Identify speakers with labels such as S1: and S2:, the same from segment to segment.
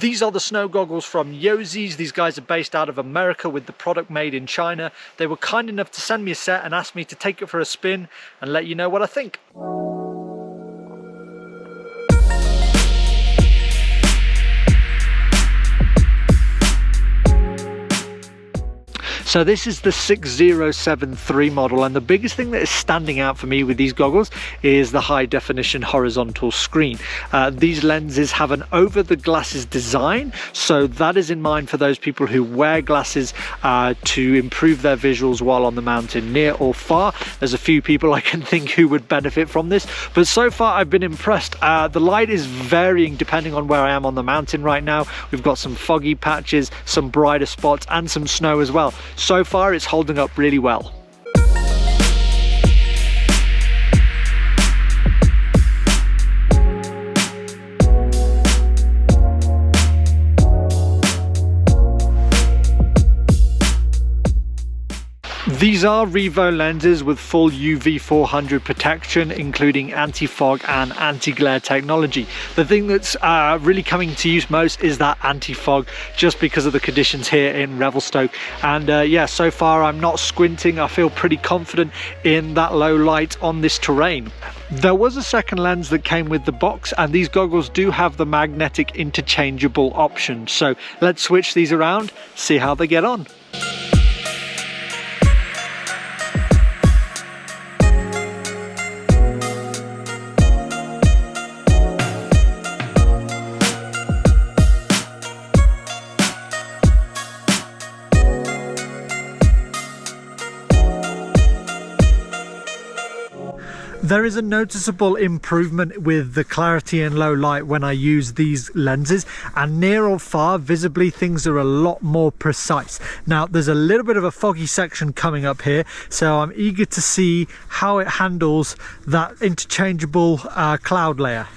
S1: These are the snow goggles from Yoziss. These guys are based out of America with the product made in China. They were kind enough to send me a set and ask me to take it for a spin and let you know what I think. So this is the 6073 model, and the biggest thing that is standing out for me with these goggles is the high definition horizontal screen. These lenses have an over the glasses design, so that is in mind for those people who wear glasses to improve their visuals while on the mountain, near or far. There's a few people I can think who would benefit from this, but so far I've been impressed. The light is varying depending on where I am on the mountain right now. We've got some foggy patches, some brighter spots, and some snow as well. So far it's holding up really well. These are Revo lenses with full UV 400 protection, including anti-fog and anti-glare technology. The thing that's really coming to use most is that anti-fog, just because of the conditions here in Revelstoke. And yeah, so far I'm not squinting. I feel pretty confident in that low light on this terrain. There was a second lens that came with the box, and these goggles do have the magnetic interchangeable option. So let's switch these around, see how they get on. There is a noticeable improvement with the clarity and low light when I use these lenses, and near or far visibly things are a lot more precise. Now there's a little bit of a foggy section coming up here, so I'm eager to see how it handles that interchangeable cloud layer.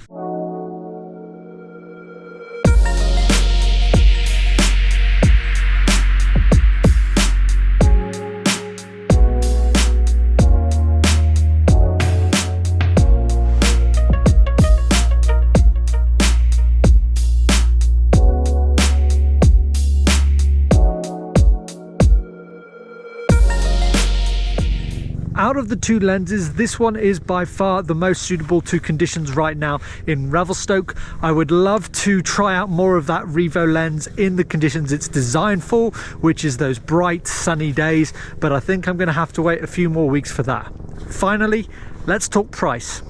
S1: Out of the two lenses, this one is by far the most suitable to conditions right now in Revelstoke. I would love to try out more of that Revo lens in the conditions it's designed for, which is those bright sunny days, but I think I'm going to have to wait a few more weeks for that. Finally, let's talk price.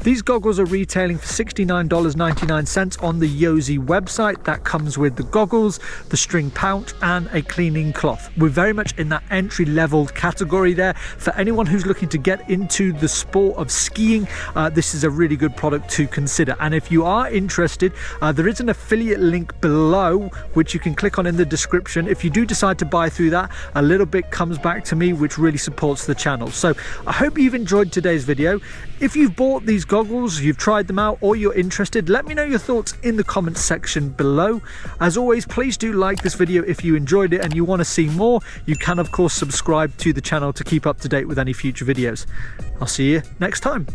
S1: These goggles are retailing for $69.99 on the Yoziss website. That comes with the goggles, the string pouch, and a cleaning cloth. We're very much in that entry-level category there. For anyone who's looking to get into the sport of skiing, this is a really good product to consider. And if you are interested, there is an affiliate link below, which you can click on in the description. If you do decide to buy through that, a little bit comes back to me, which really supports the channel. So I hope you've enjoyed today's video. If you've bought these goggles, you've tried them out, or you're interested, let me know your thoughts in the comments section below. As always, please do like this video if you enjoyed it and you want to see more. You can of course subscribe to the channel to keep up to date with any future videos. I'll see you next time.